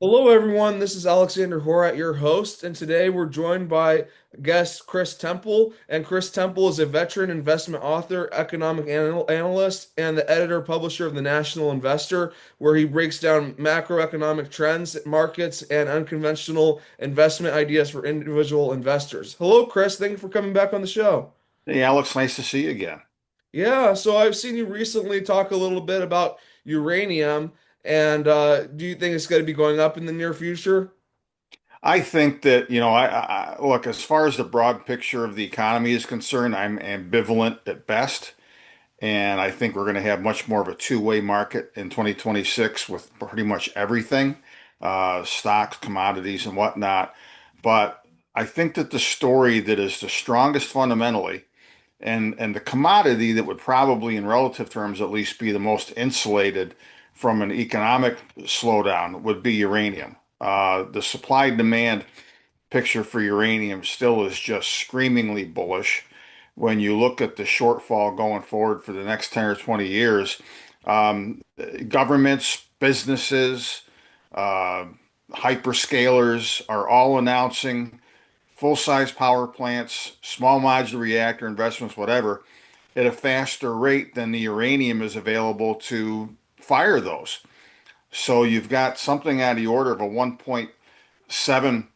Hello, everyone. This is Alexander Horat, your host, and today we're joined by guest Chris Temple. And Chris Temple is a veteran investment author, economic analyst, and the editor-publisher of the National Investor, where he breaks down macroeconomic trends, markets, and unconventional investment ideas for individual investors. Hello, Chris. Thank you for coming back on the show. Hey, Alex, nice to see you again. Yeah, so I've seen you recently talk a little bit about uranium, and do you think it's going to be going up in the near future? I think that, look, as far as the broad picture of the economy is concerned, I'm ambivalent at best. And I think we're going to have much more of a two-way market in 2026 with pretty much everything, stocks, commodities, and whatnot. But I think that the story that is the strongest fundamentally and the commodity that would probably, in relative terms at least, be the most insulated from an economic slowdown would be uranium. The supply demand picture for uranium still is just screamingly bullish. When you look at the shortfall going forward for the next 10 or 20 years, um, governments, businesses, uh, hyperscalers are all announcing full-size power plants, small modular reactor investments, whatever, at a faster rate than the uranium is available to fire those. So you've got something out of the order of a 1.7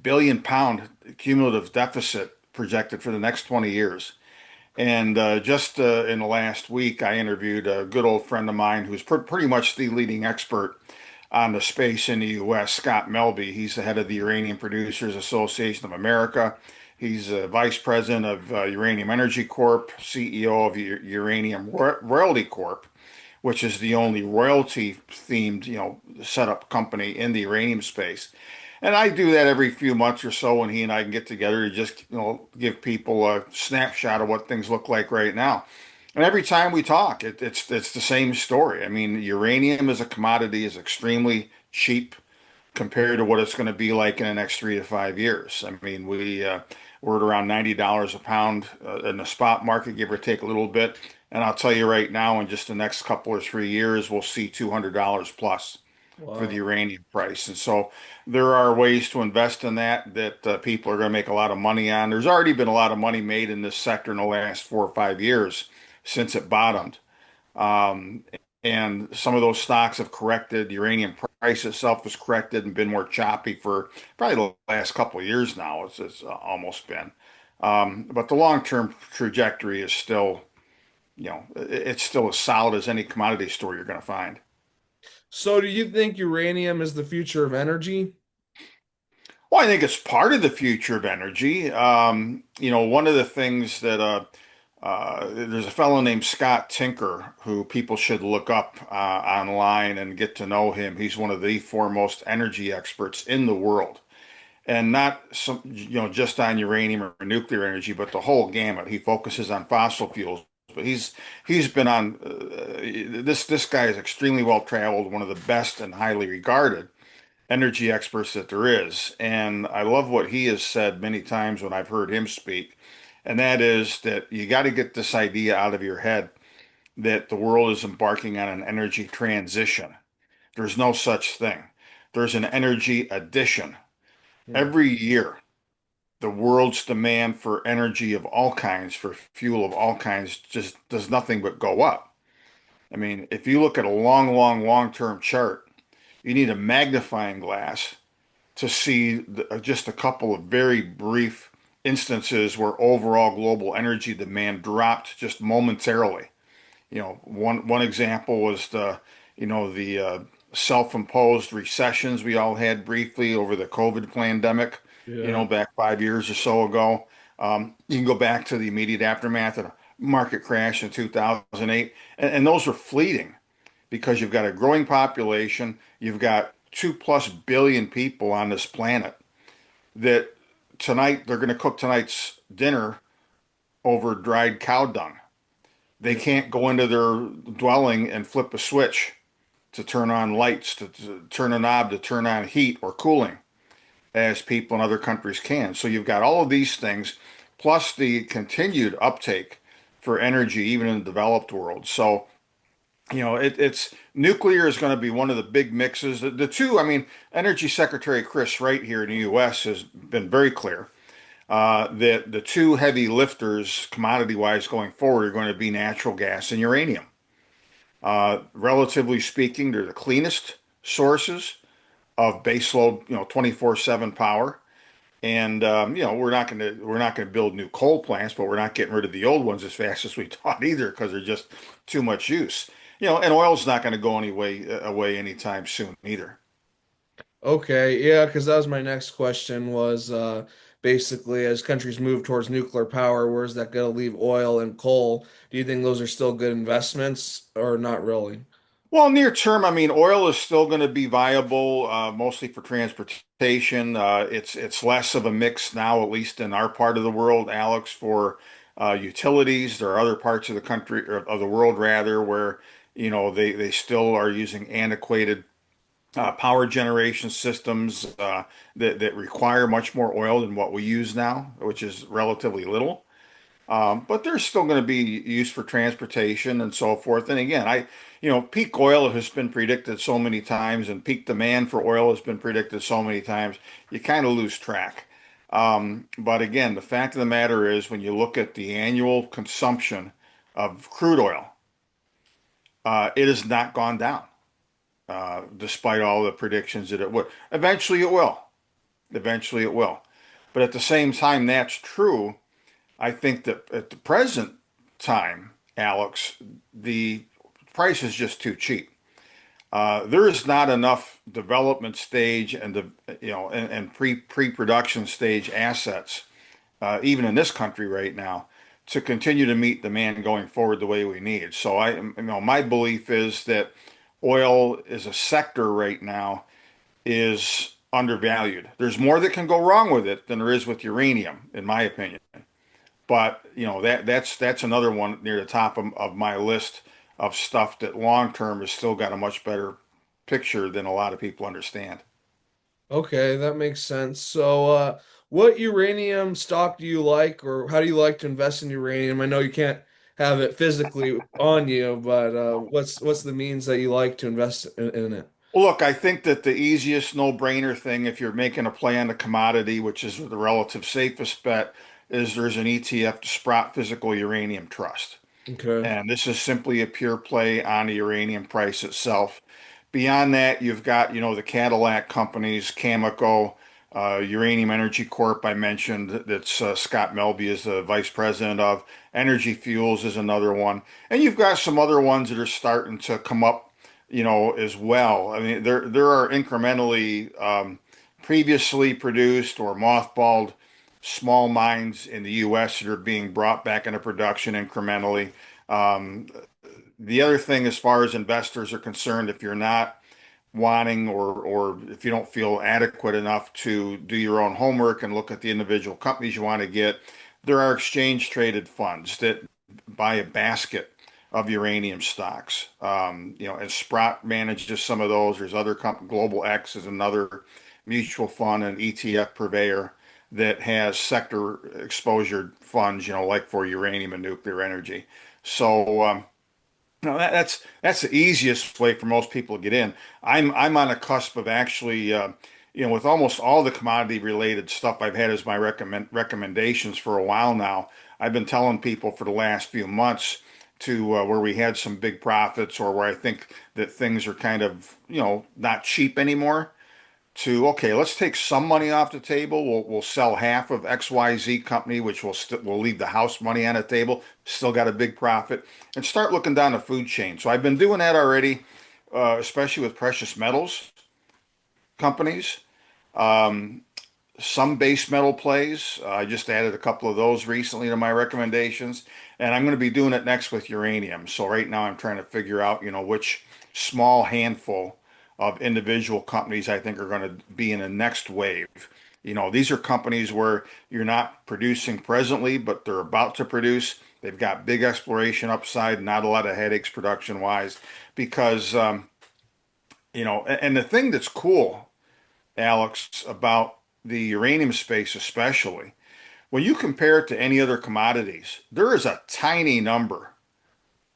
billion pound cumulative deficit projected for the next 20 years. And just in the last week, I interviewed a good old friend of mine who's pretty much the leading expert on the space in the U.S., Scott Melby. He's the head of the Uranium Producers Association of America. He's vice president of Uranium Energy Corp., CEO of Uranium Royalty Corp., which is the only royalty themed, setup company in the uranium space. And I do that every few months or so when he and I can get together to just, give people a snapshot of what things look like right now. And every time we talk, it's the same story. I mean, uranium as a commodity is extremely cheap compared to what it's going to be like in the next 3 to 5 years. I mean, we're at around $90 a pound in the spot market, give or take a little bit. And I'll tell you right now, in just the next couple or 3 years, we'll see $200 plus for the Wow. uranium price. And so there are ways to invest in that people are going to make a lot of money on. There's already been a lot of money made in this sector in the last 4 or 5 years since it bottomed. Um, and some of those stocks have corrected. The uranium price itself has corrected and been more choppy for probably the last couple of years now. It's almost been. But the long-term trajectory is still, it's still as solid as any commodity store you're going to find. So, do you think uranium is the future of energy? Well, I think it's part of the future of energy. One of the things that there's a fellow named Scott Tinker who people should look up online and get to know him. He's one of the foremost energy experts in the world, and not some, just on uranium or nuclear energy, but the whole gamut. He focuses on fossil fuels, but he's been on this guy is extremely well traveled, one of the best and highly regarded energy experts that there is. And I love what he has said many times when I've heard him speak. And that is that you got to get this idea out of your head that the world is embarking on an energy transition. There's no such thing. There's an energy addition. Yeah. Every year, the world's demand for energy of all kinds, for fuel of all kinds, just does nothing but go up. I mean, if you look at a long-term chart, you need a magnifying glass to see just a couple of very brief instances where overall global energy demand dropped just momentarily. One example was the self-imposed recessions we all had briefly over the COVID pandemic, Yeah. back 5 years or so ago. You can go back to the immediate aftermath of the market crash in 2008, and those are fleeting because you've got a growing population, you've got 2+ billion people on this planet that tonight they're going to cook tonight's dinner over dried cow dung. They Yeah. can't go into their dwelling and flip a switch to turn on lights, to turn a knob to turn on heat or cooling, as people in other countries can. So you've got all of these things, plus the continued uptake for energy, even in the developed world. So it's nuclear is going to be one of the big mixes. The two, I mean, Energy Secretary Chris Wright here in the U.S. has been very clear that the two heavy lifters, commodity-wise, going forward are going to be natural gas and uranium. Relatively speaking, they're the cleanest sources of baseload, 24/7 power. And we're not going to build new coal plants, but we're not getting rid of the old ones as fast as we thought either because they're just too much use. And oil's not going to go away anytime soon either. Okay, yeah, because that was my next question was basically as countries move towards nuclear power, where's that going to leave oil and coal? Do you think those are still good investments or not really? Well, near term, I mean, oil is still going to be viable, mostly for transportation. It's less of a mix now, at least in our part of the world, Alex, for utilities. There are other parts of the country or of the world rather where they still are using antiquated power generation systems that require much more oil than what we use now, which is relatively little. But there's still going to be use for transportation and so forth. And again, peak oil has been predicted so many times, and peak demand for oil has been predicted so many times, you kind of lose track. But again, the fact of the matter is, when you look at the annual consumption of crude oil, it has not gone down, despite all the predictions that it would. Eventually, it will. Eventually, it will. But at the same time, that's true. I think that at the present time, Alex, the price is just too cheap. There is not enough development stage and pre-production stage assets, even in this country right now, to continue to meet demand going forward the way we need. So my belief is that oil as a sector right now is undervalued. There's more that can go wrong with it than there is with uranium, in my opinion. But that's another one near the top of my list of stuff that long term has still got a much better picture than a lot of people understand. Okay, that makes sense. So, what uranium stock do you like, or how do you like to invest in uranium? I know you can't have it physically on you, but what's the means that you like to invest in it? Well, look, I think that the easiest no-brainer thing if you're making a play on the commodity, which is the relative safest bet, is there's an ETF, the Sprott Physical Uranium Trust. Okay. And this is simply a pure play on the uranium price itself. Beyond that, you've got, the Cadillac companies, Cameco, Uranium Energy Corp, I mentioned, that's Scott Melby is the vice president of. Energy Fuels is another one. And you've got some other ones that are starting to come up, as well. I mean, there are incrementally previously produced or mothballed small mines in the U.S. that are being brought back into production incrementally. Um, the other thing, as far as investors are concerned, if you're not wanting or if you don't feel adequate enough to do your own homework and look at the individual companies you want to get, there are exchange traded funds that buy a basket of uranium stocks. And Sprott manages some of those. There's other Global X is another mutual fund and ETF purveyor that has sector exposure funds, like for uranium and nuclear energy. So no, that's the easiest way for most people to get in. I'm on a cusp of actually, with almost all the commodity related stuff I've had as my recommendations for a while now. I've been telling people for the last few months to where we had some big profits or where I think that things are kind of, not cheap anymore to, okay, let's take some money off the table. We'll sell half of XYZ company, which we'll leave the house money on the table, still got a big profit, and start looking down the food chain. So I've been doing that already, especially with precious metals companies. Um, some base metal plays. I just added a couple of those recently to my recommendations, and I'm going to be doing it next with uranium. So right now I'm trying to figure out, which small handful of individual companies I think are going to be in the next wave. These are companies where you're not producing presently, but they're about to produce. They've got big exploration upside, not a lot of headaches production wise, because and the thing that's cool, Alex, about the uranium space especially, when you compare it to any other commodities, there is a tiny number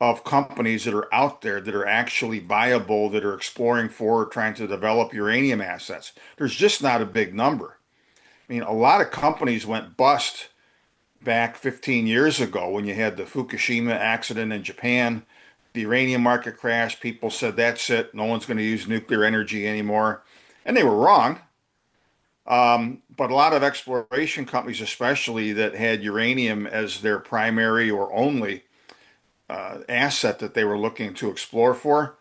of companies that are out there that are actually viable, that are exploring for or trying to develop uranium assets. There's just not a big number. I mean, a lot of companies went bust back 15 years ago when you had the Fukushima accident in Japan. The uranium market crashed. People said, that's it. No one's going to use nuclear energy anymore. And they were wrong. But a lot of exploration companies, especially that had uranium as their primary or only asset that they were looking to explore for,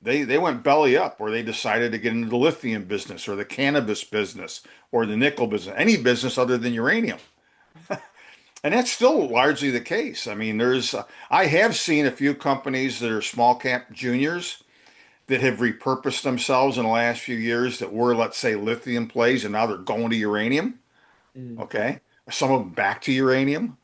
they went belly up, or they decided to get into the lithium business or the cannabis business or the nickel business, any business other than uranium. And that's still largely the case. I mean, I have seen a few companies that are small cap juniors that have repurposed themselves in the last few years that were, let's say, lithium plays, and now they're going to uranium. Mm. Okay. Some of them back to uranium.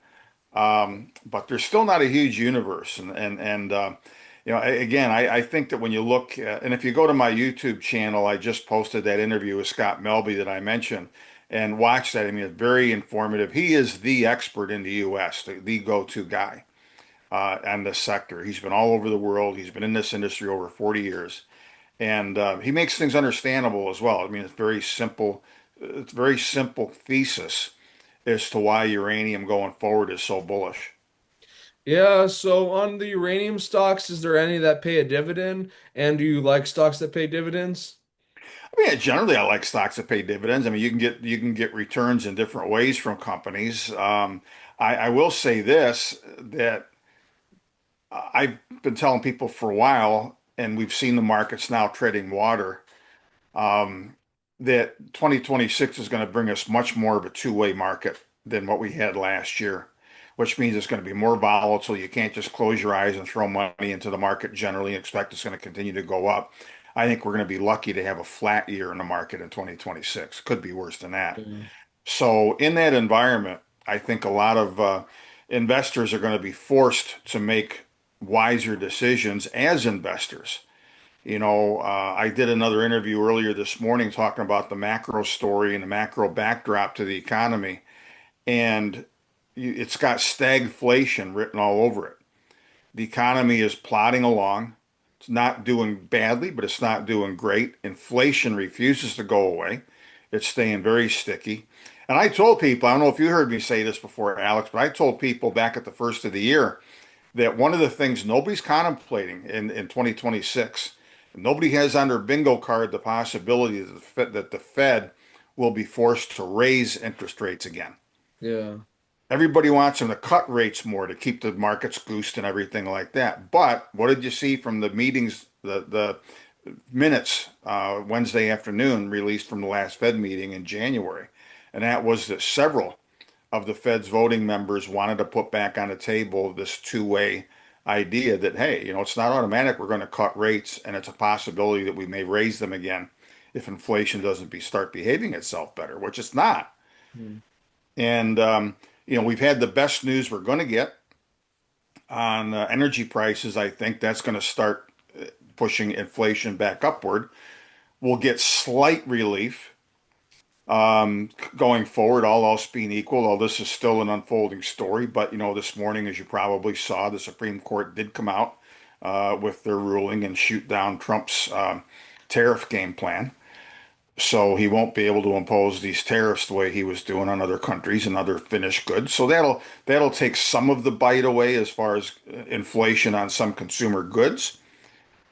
But there's still not a huge universe. Again, I think that when you look, and if you go to my YouTube channel, I just posted that interview with Scott Melby that I mentioned, and watch that. I mean, it's very informative. He is the expert in the U.S., the go-to guy on this sector. He's been all over the world. He's been in this industry over 40 years, and he makes things understandable as well. I mean, it's very simple. It's very simple thesis as to why uranium going forward is so bullish. Yeah, so on the uranium stocks, is there any that pay a dividend? And do you like stocks that pay dividends? I mean, generally, I like stocks that pay dividends. I mean, you can get returns in different ways from companies. I will say this, that I've been telling people for a while, and we've seen the markets now treading water, um, that 2026 is going to bring us much more of a two-way market than what we had last year, which means it's going to be more volatile. You can't just close your eyes and throw money into the market generally and expect it's going to continue to go up. I think we're going to be lucky to have a flat year in the market in 2026. Could be worse than that. Yeah. So in that environment, I think a lot of investors are going to be forced to make wiser decisions as investors. I did another interview earlier this morning talking about the macro story and the macro backdrop to the economy, and it's got stagflation written all over it. The economy is plodding along. It's not doing badly, but it's not doing great. Inflation refuses to go away. It's staying very sticky. And I told people, I don't know if you heard me say this before, Alex, but I told people back at the first of the year that one of the things nobody's contemplating in 2026, nobody has on their bingo card the possibility that the Fed will be forced to raise interest rates again. Yeah. Everybody wants them to cut rates more to keep the markets goosed and everything like that. But what did you see from the meetings, the minutes Wednesday afternoon released from the last Fed meeting in January? And that was that several of the Fed's voting members wanted to put back on the table this two-way idea that, hey, it's not automatic we're going to cut rates, and it's a possibility that we may raise them again if inflation doesn't start behaving itself better, which it's not. Mm. And we've had the best news we're going to get on energy prices. I think that's going to start pushing inflation back upward. We'll get slight relief going forward, all else being equal, although this is still an unfolding story. But, this morning, as you probably saw, the Supreme Court did come out with their ruling and shoot down Trump's tariff game plan. So he won't be able to impose these tariffs the way he was doing on other countries and other finished goods. So that'll take some of the bite away as far as inflation on some consumer goods.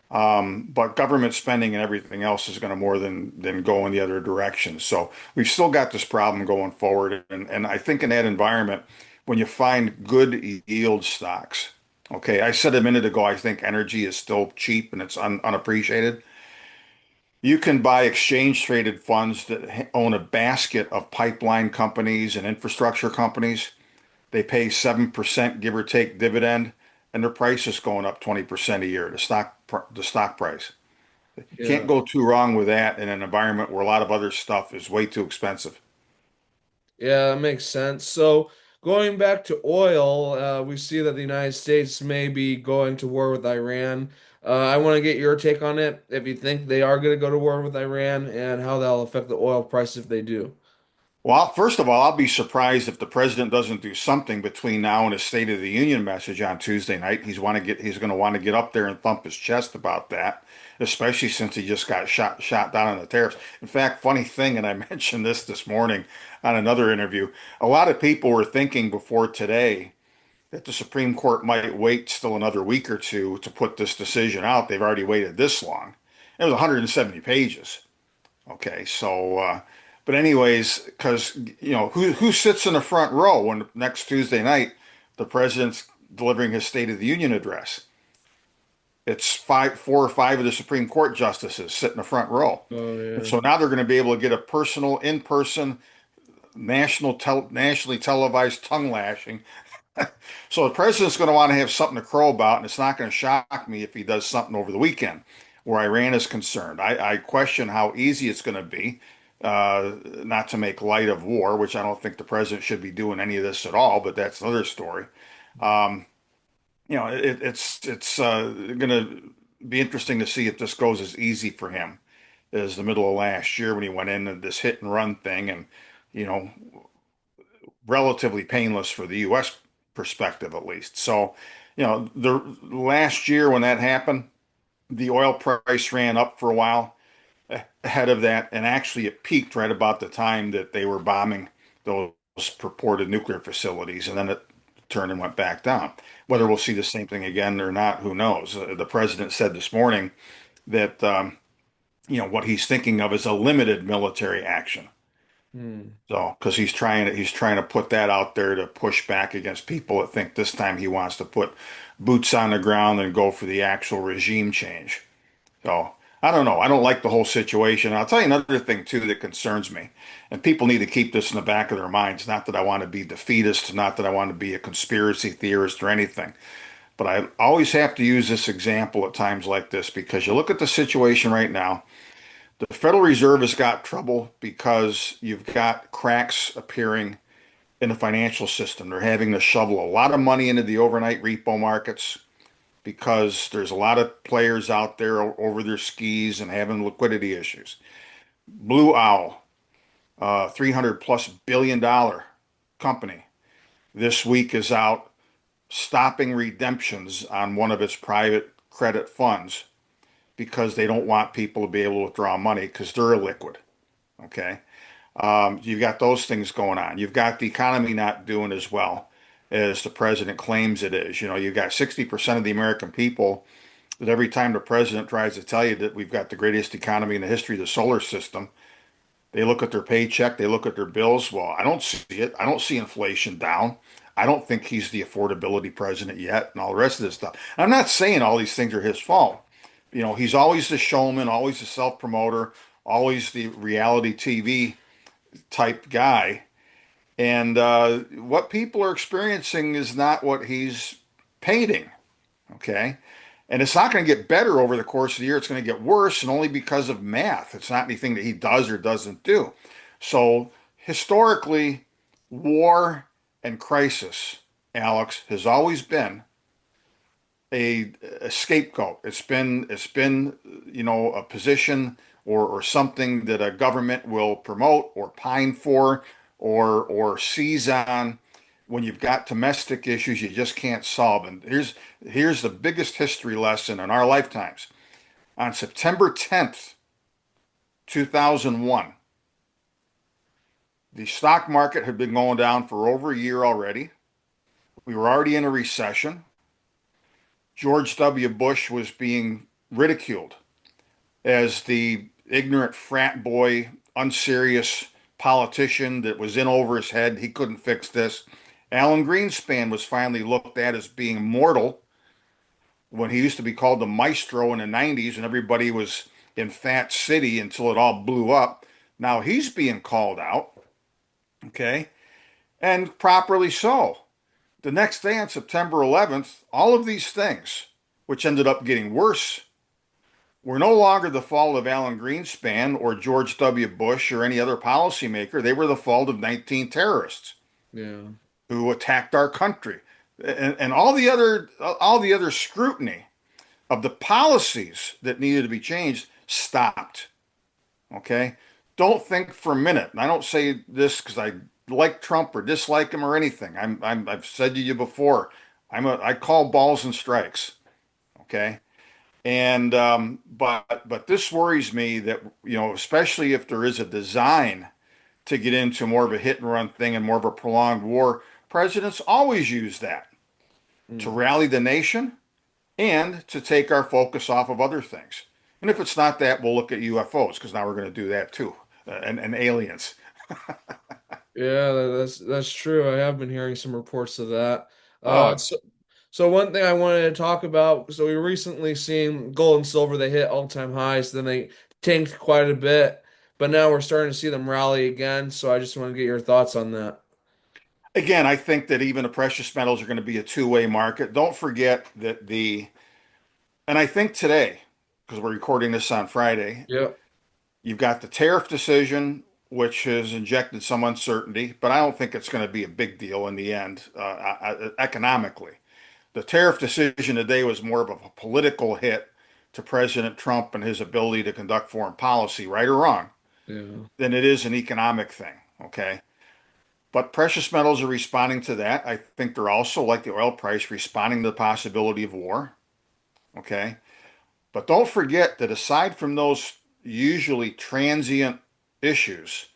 But government spending and everything else is going to more than go in the other direction. So we've still got this problem going forward. And I think in that environment, when you find good yield stocks, okay, I said a minute ago, I think energy is still cheap and it's unappreciated. You can buy exchange traded funds that own a basket of pipeline companies and infrastructure companies. They pay 7% give or take dividend, and their price is going up 20% a year, the stock price. Can't Yeah. go too wrong with that in an environment where a lot of other stuff is way too expensive. Yeah, that makes sense. So going back to oil, we see that the United States may be going to war with Iran. I want to get your take on it. If you think they are going to go to war with Iran and how that'll affect the oil price if they do. Well, first of all, I'll be surprised if the president doesn't do something between now and his State of the Union message on Tuesday night. He's going to want to get up there and thump his chest about that, especially since he just got shot down on the tariffs. In fact, funny thing, and I mentioned this morning on another interview, a lot of people were thinking before today that the Supreme Court might wait still another week or two to put this decision out. They've already waited this long. It was 170 pages. Okay, but anyways, because who sits in the front row when next Tuesday night the president's delivering his State of the Union address? It's four or five of the Supreme Court justices sit in the front row, Oh and yeah. so now they're going to be able to get a personal, in-person, nationally televised tongue lashing. So the president's going to want to have something to crow about, and it's not going to shock me if he does something over the weekend where Iran is concerned. I question how easy it's going to be, not to make light of war, which I don't think the president should be doing any of this at all, but that's another story. Um, it's going to be interesting to see if this goes as easy for him as the middle of last year when he went in and this hit and run thing, and you know relatively painless for the U.S. perspective, at least. So, the last year when that happened, the oil price ran up for a while ahead of that, and actually it peaked right about the time that they were bombing those purported nuclear facilities, and then it turned and went back down. Whether Yeah. we'll see the same thing again or not, who knows? The president said this morning that what he's thinking of is a limited military action. Hmm. So, because he's trying to put that out there to push back against people that think this time he wants to put boots on the ground and go for the actual regime change. So, I don't know. I don't like the whole situation. I'll tell you another thing too that concerns me, and people need to keep this in the back of their minds. Not that I want to be defeatist, not that I want to be a conspiracy theorist or anything, but I always have to use this example at times like this because you look at the situation right now. The Federal Reserve has got trouble because you've got cracks appearing in the financial system. They're having to shovel a lot of money into the overnight repo markets because there's a lot of players out there over their skis and having liquidity issues. Blue Owl, 300 plus billion-dollar company, this week is out stopping redemptions on one of its private credit funds because they don't want people to be able to withdraw money because they're illiquid. Okay. You've got those things going on. You've got the economy not doing as well as the president claims it is. You've got 60% of the American people that every time the president tries to tell you that we've got the greatest economy in the history of the solar system, they look at their paycheck, they look at their bills. Well, I don't see it. I don't see inflation down. I don't think he's the affordability president yet, and all the rest of this stuff. I'm not saying all these things are his fault. He's always the showman, always the self-promoter, always the reality TV type guy. And what people are experiencing is not what he's painting. Okay. And it's not going to get better over the course of the year. It's going to get worse, and only because of math. It's not anything that he does or doesn't do. So historically, war and crisis, Alex, has always been a scapegoat. It's been a position or something that a government will promote or pine for or seize on when you've got domestic issues you just can't solve. And here's the biggest history lesson in our lifetimes. On September 10th, 2001, the stock market had been going down for over a year already. We were already in a recession. George W. Bush was being ridiculed as the ignorant frat boy, unserious politician that was in over his head. He couldn't fix this. Alan Greenspan was finally looked at as being mortal when he used to be called the maestro in the 90s and everybody was in Fat City until it all blew up. Now he's being called out, okay, and properly so. The next day on September 11th, all of these things, which ended up getting worse, were no longer the fault of Alan Greenspan or George W. Bush or any other policymaker. They were the fault of 19 terrorists Yeah. who attacked our country. And all the other scrutiny of the policies that needed to be changed stopped. Okay? don't think for a minute, and I don't say this because I like Trump or dislike him or anything. I've said to you before, I call balls and strikes. Okay. And but this worries me that, especially if there is a design to get into more of a hit and run thing and more of a prolonged war, presidents always use that to Mm. rally the nation and to take our focus off of other things. And if it's not that, we'll look at UFOs because now we're going to do that too, and aliens. Yeah, that's true. I have been hearing some reports of that. Oh, So one thing I wanted to talk about, so we recently seen gold and silver, they hit all-time highs, then they tanked quite a bit, but now we're starting to see them rally again. So I just want to get your thoughts on that. again, I think that even the precious metals are going to be a two-way market. Don't forget that and I think today, because we're recording this on Friday, Yep. you've got the tariff decision, which has injected some uncertainty, but I don't think it's going to be a big deal in the end, economically. The tariff decision today was more of a political hit to President Trump and his ability to conduct foreign policy, right or wrong, Yeah. than it is an economic thing. Okay. But precious metals are responding to that. I think they're also, like the oil price, responding to the possibility of war. Okay. But don't forget that aside from those usually transient issues,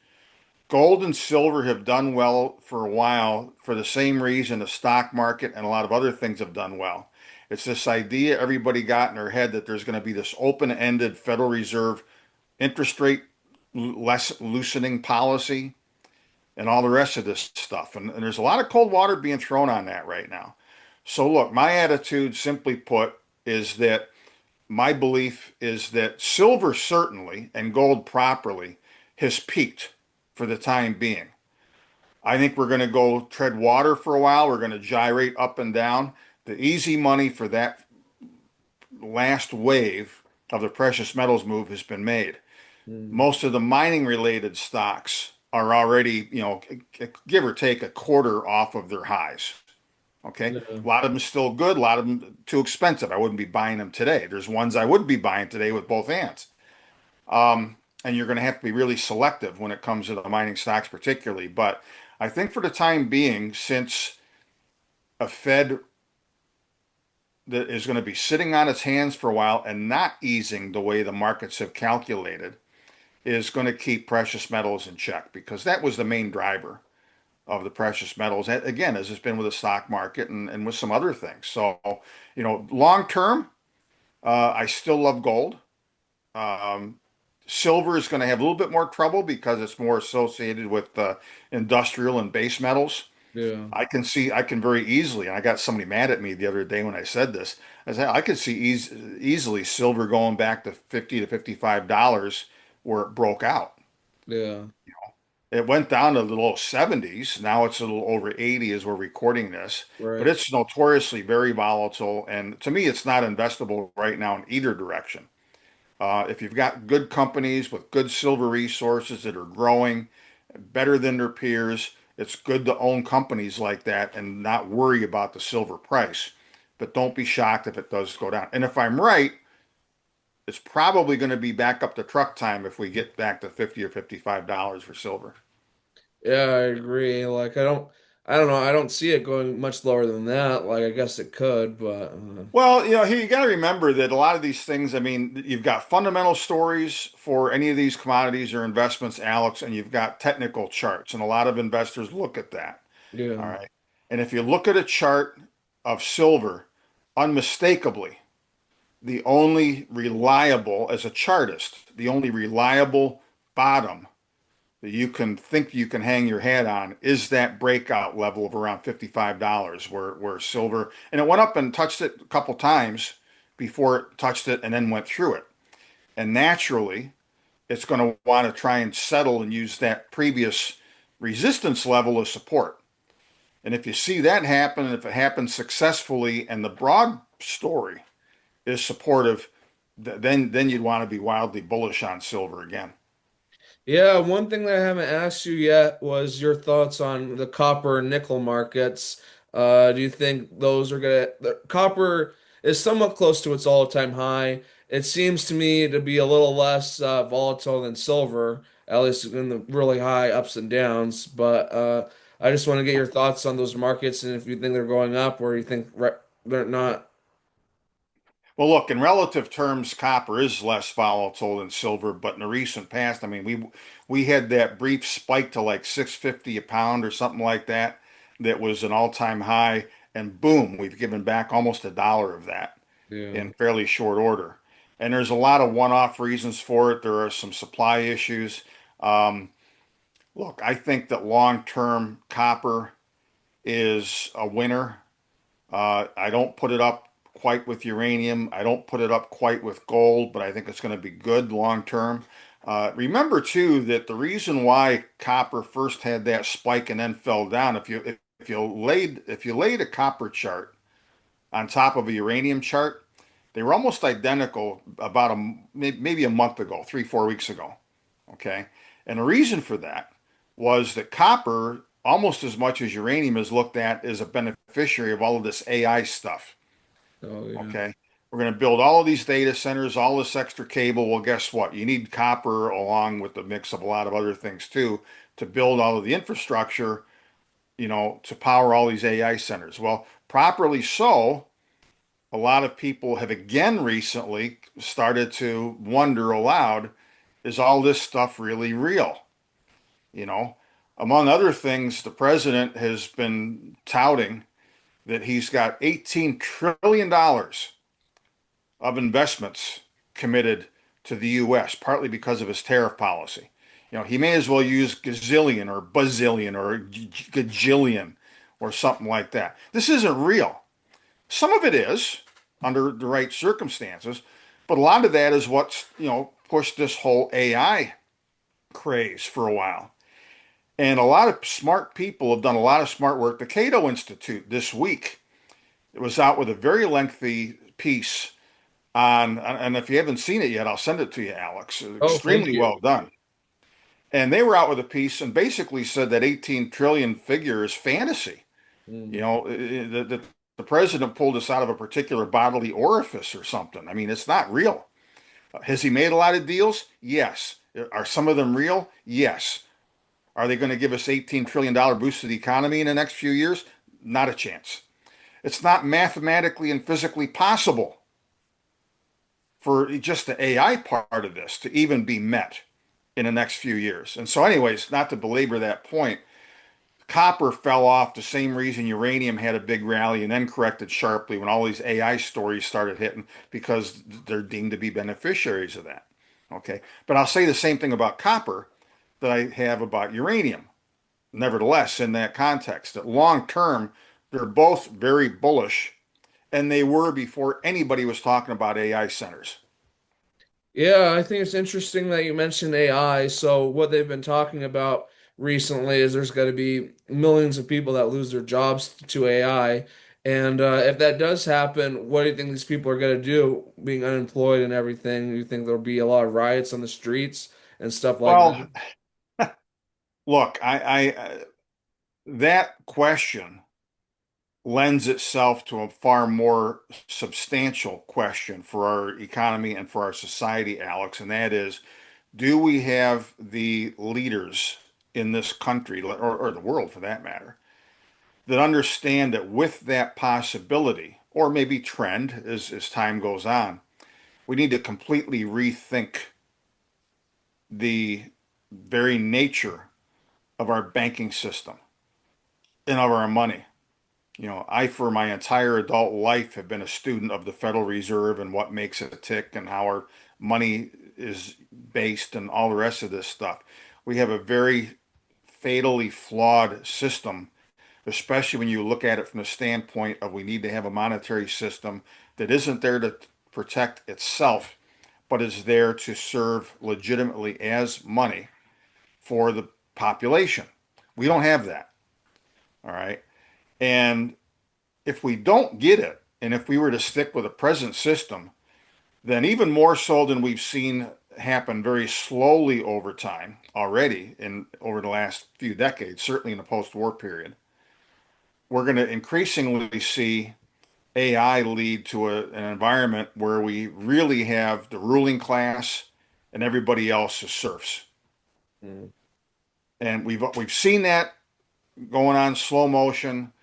gold and silver have done well for a while for the same reason the stock market and a lot of other things have done well. It's this idea everybody got in their head that there's going to be this open-ended Federal Reserve interest rate less loosening policy and all the rest of this stuff. And there's a lot of cold water being thrown on that right now. So look, my attitude, simply put, is that my belief is that silver certainly and gold properly has peaked for the time being. I think we're going to go tread water for a while. We're going to gyrate up and down. The easy money for that last wave of the precious metals move has been made. Mm. Most of the mining related stocks are already, give or take a quarter off of their highs. Okay. Yeah. A lot of them still good, a lot of them too expensive. I wouldn't be buying them today. There's ones I would be buying today with both hands. And you're going to have to be really selective when it comes to the mining stocks, particularly. But I think for the time being, since a Fed that is going to be sitting on its hands for a while and not easing the way the markets have calculated, is going to keep precious metals in check because that was the main driver of the precious metals. Again, as it's been with the stock market and with some other things. So, long term, I still love gold. Um, Silver is going to have a little bit more trouble because it's more associated with industrial and base metals. Yeah. I can very easily, and I got somebody mad at me the other day when I said this. I said I could see easily silver going back to $50 to $55 where it broke out. Yeah. It went down to the low 70s. Now it's a little over 80 as we're recording this, but Right. it's notoriously very volatile. And to me, it's not investable right now in either direction. If you've got good companies with good silver resources that are growing better than their peers, it's good to own companies like that and not worry about the silver price. But don't be shocked if it does go down. And if I'm right, it's probably going to be back up to truck time if we get back to 50 or $55 for silver. Yeah, I agree. Like I don't know, I don't see it going much lower than that. Like I guess it could, but Well, here you got to remember that a lot of these things, I mean, you've got fundamental stories for any of these commodities or investments, Alex, and you've got technical charts, and a lot of investors look at that. All yeah. right. And if you look at a chart of silver, unmistakably, the only reliable, as a chartist, the only reliable bottom that you can think you can hang your hat on is that breakout level of around $55 where silver, and it went up and touched it a couple times before it touched it and then went through it. And naturally, it's going to want to try and settle and use that previous resistance level as support. And if you see that happen, and if it happens successfully and the broad story is supportive, then you'd want to be wildly bullish on silver again. Yeah, one thing that I haven't asked you yet was your thoughts on the copper and nickel markets. Do you think those are the copper is somewhat close to its all-time high. It seems to me to be a little less volatile than silver. at least in the really high ups and downs. But I just want to get your thoughts on those markets and if you think they're going up or you think they're not. Well, look, in relative terms, copper is less volatile than silver, but in the recent past, I mean, we had that brief spike to like 650 a pound or something like that, that was an all-time high, and boom, we've given back almost a dollar of that Yeah. in fairly short order. And there's a lot of one-off reasons for it. There are some supply issues. Um, Look, I think that long-term copper is a winner. I don't put it up quite with uranium. I don't put it up quite with gold, but I think it's going to be good long term. Remember too that the reason why copper first had that spike and then fell down, if you laid a copper chart on top of a uranium chart, they were almost identical about maybe a month ago, 3, 4 weeks ago. Okay, and the reason for that was that copper, almost as much as uranium, is looked at as a beneficiary of all of this AI stuff. Oh yeah. Okay. We're going to build all of these data centers, all this extra cable. Well, guess what? You need copper along with the mix of a lot of other things too to build all of the infrastructure, to power all these AI centers. Well, properly so, a lot of people have again recently started to wonder aloud, is all this stuff really real? You know, Among other things, the president has been touting that he's got $18 trillion of investments committed to the U.S., partly because of his tariff policy. He may as well use gazillion or bazillion or gajillion or something like that. This isn't real. Some of it is under the right circumstances, but a lot of that is what's, pushed this whole AI craze for a while. And a lot of smart people have done a lot of smart work. The Cato Institute this week, it was out with a very lengthy piece and if you haven't seen it yet, I'll send it to you, Alex. Oh, thank Extremely you. well done. And they were out with a piece and basically said that 18 trillion figure is fantasy. You Mm. know, the president pulled this out of a particular bodily orifice or something. I mean, it's not real. Has he made a lot of deals? Yes. Are some of them real? Yes. Are they going to give us $18 trillion boost to the economy in the next few years? Not a chance. It's not mathematically and physically possible for just the AI part of this to even be met in the next few years. And so, anyways, not to belabor that point, copper fell off the same reason uranium had a big rally and then corrected sharply when all these AI stories started hitting because they're deemed to be beneficiaries of that. Okay. But I'll say the same thing about copper that I have about uranium. Nevertheless, in that context, that long term, they're both very bullish, and they were before anybody was talking about AI centers. Yeah, I think it's interesting that you mentioned AI. So what they've been talking about recently is there's got to be millions of people that lose their jobs to AI. And if that does happen, what do you think these people are going to do, being unemployed and everything? Do you think there'll be a lot of riots on the streets and stuff like Well, that? look, that question lends itself to a far more substantial question for our economy and for our society, Alex, and that is, do we have the leaders in this country, or the world for that matter, that understand that with that possibility, or maybe trend as time goes on, we need to completely rethink the very nature of our banking system and of our money. I, for my entire adult life, have been a student of the Federal Reserve and what makes it tick and how our money is based and all the rest of this stuff. We have a very fatally flawed system, especially when you look at it from the standpoint of we need to have a monetary system that isn't there to protect itself, but is there to serve legitimately as money for the population. We don't have that. All right. And if we don't get it, and if we were to stick with the present system, then even more so than we've seen happen very slowly over time already in over the last few decades, certainly in the post-war period, we're going to increasingly see AI lead to an environment where we really have the ruling class and everybody else as serfs. Mm. And we've seen that going on slow motion.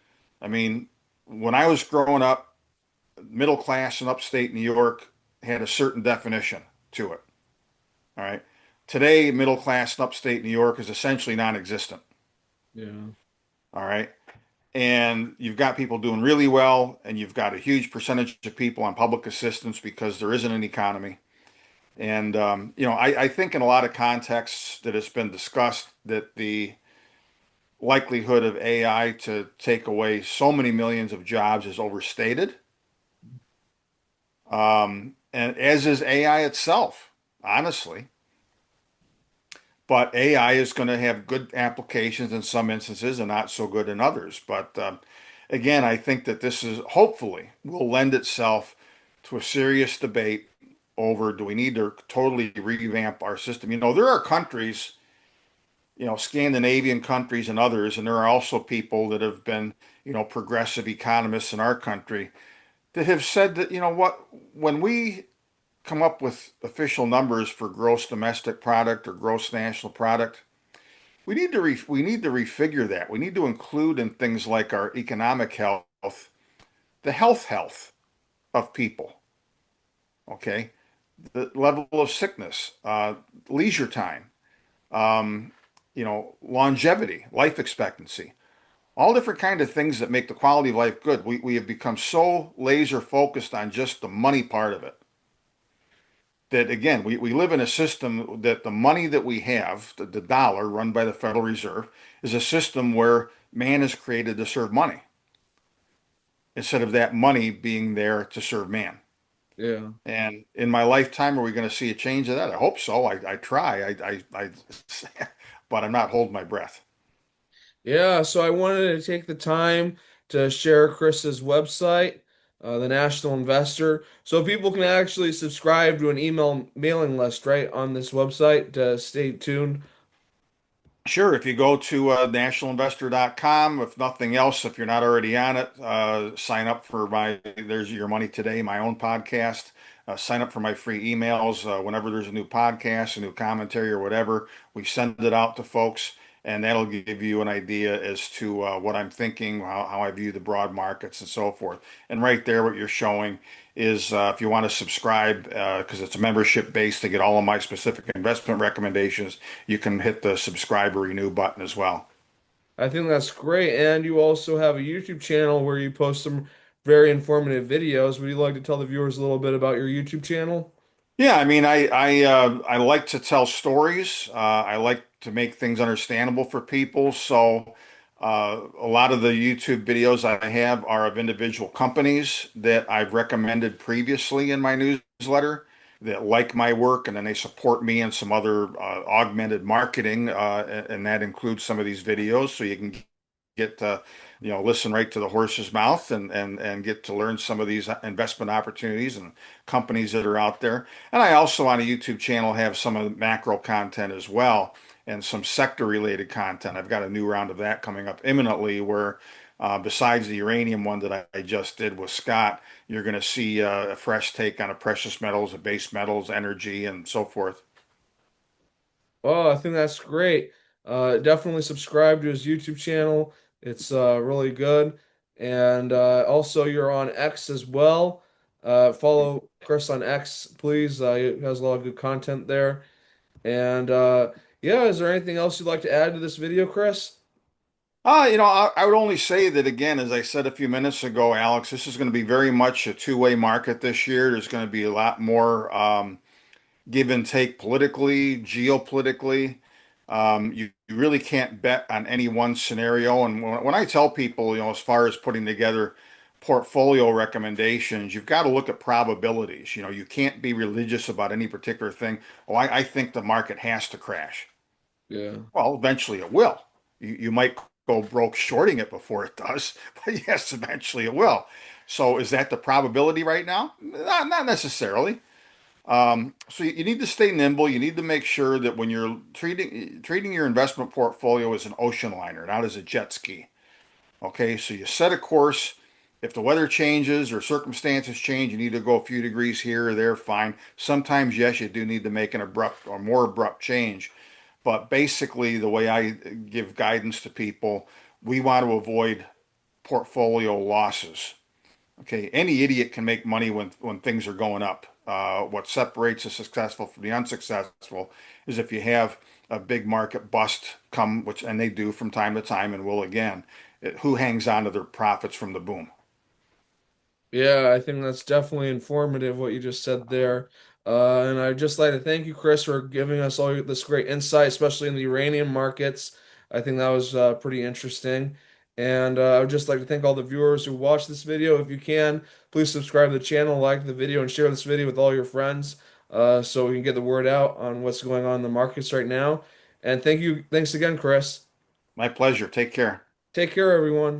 I mean, when I was growing up, middle class in upstate New York had a certain definition to it. All right. Today, middle class in upstate New York is essentially non-existent. Yeah. All right. And you've got people doing really well, and you've got a huge percentage of people on public assistance because there isn't an economy. And I think in a lot of contexts that it's been discussed that the likelihood of AI to take away so many millions of jobs is overstated. And as is AI itself, honestly. But AI is going to have good applications in some instances and not so good in others. But again, I think that this is hopefully will lend itself to a serious debate over do we need to totally revamp our system? There are countries, Scandinavian countries and others, and there are also people that have been, progressive economists in our country that have said that, when we come up with official numbers for gross domestic product or gross national product, we need to refigure that. We need to include in things like our economic health, the health of people, okay? The level of sickness, leisure time, um, longevity, life expectancy, all different kind of things that make the quality of life good. We have become so laser focused on just the money part of it that again, we live in a system that the money that we have, the dollar run by the Federal Reserve, is a system where man is created to serve money instead of that money being there to serve man. Yeah. And in my lifetime, are we going to see a change of that? I hope so. I try. But I'm not holding my breath. Yeah, so I wanted to take the time to share Chris's website, the National Investor, so people can actually subscribe to an email mailing list right on this website to stay tuned. Sure, if you go to nationalinvestor.com, if nothing else, if you're not already on it, sign up for There's Your Money Today, my own podcast. Sign up for my free emails. Whenever there's a new podcast, a new commentary, or whatever, we send it out to folks, and that'll give you an idea as to what I'm thinking, how I view the broad markets, and so forth. And right there, what you're showing is if you want to subscribe, because it's a membership base to get all of my specific investment recommendations, you can hit the subscribe or renew button as well. I think that's great. And you also have a YouTube channel where you post some very informative videos. Would you like to tell the viewers a little bit about your YouTube channel? Yeah, I mean, I like to tell stories. I like to make things understandable for people. So a lot of the YouTube videos I have are of individual companies that I've recommended previously in my newsletter that like my work, and then they support me in some other augmented marketing, and that includes some of these videos. So you can get to, listen right to the horse's mouth and get to learn some of these investment opportunities and companies that are out there. And I also on a YouTube channel have some of the macro content as well and some sector related content. I've got a new round of that coming up imminently where besides the uranium one that I just did with Scott, you're going to see a fresh take on a precious metals, a base metals, energy, and so forth. Oh, I think that's great. Definitely subscribe to his YouTube channel. It's really good. And also, you're on X as well. Follow Chris on X, please. He has a lot of good content there. And yeah, is there anything else you'd like to add to this video, Chris? I would only say that again, as I said a few minutes ago, Alex, this is going to be very much a two-way market this year. There's going to be a lot more give and take politically, geopolitically. You really can't bet on any one scenario. And when I tell people, as far as putting together portfolio recommendations, you've got to look at probabilities. You can't be religious about any particular thing. Oh, I think the market has to crash. Yeah. Well, eventually it will. You might go broke shorting it before it does, but yes, eventually it will. So is that the probability right now? Not necessarily. So you need to stay nimble. You need to make sure that when you're treating your investment portfolio as an ocean liner, not as a jet ski. Okay, so you set a course. If the weather changes or circumstances change, you need to go a few degrees here or there, fine. Sometimes, yes, you do need to make an abrupt or more abrupt change. But basically, the way I give guidance to people, we want to avoid portfolio losses. Okay, any idiot can make money when things are going up. What separates the successful from the unsuccessful is if you have a big market bust come, which and they do from time to time and will again. Who hangs on to their profits from the boom? Yeah, I think that's definitely informative what you just said there. And I'd just like to thank you, Chris, for giving us all this great insight, especially in the uranium markets. I think that was pretty interesting. And I would just like to thank all the viewers who watched this video. If you can, please subscribe to the channel, like the video, and share this video with all your friends so we can get the word out on what's going on in the markets right now. And thank you. Thanks again, Chris. My pleasure. Take care. Take care, everyone.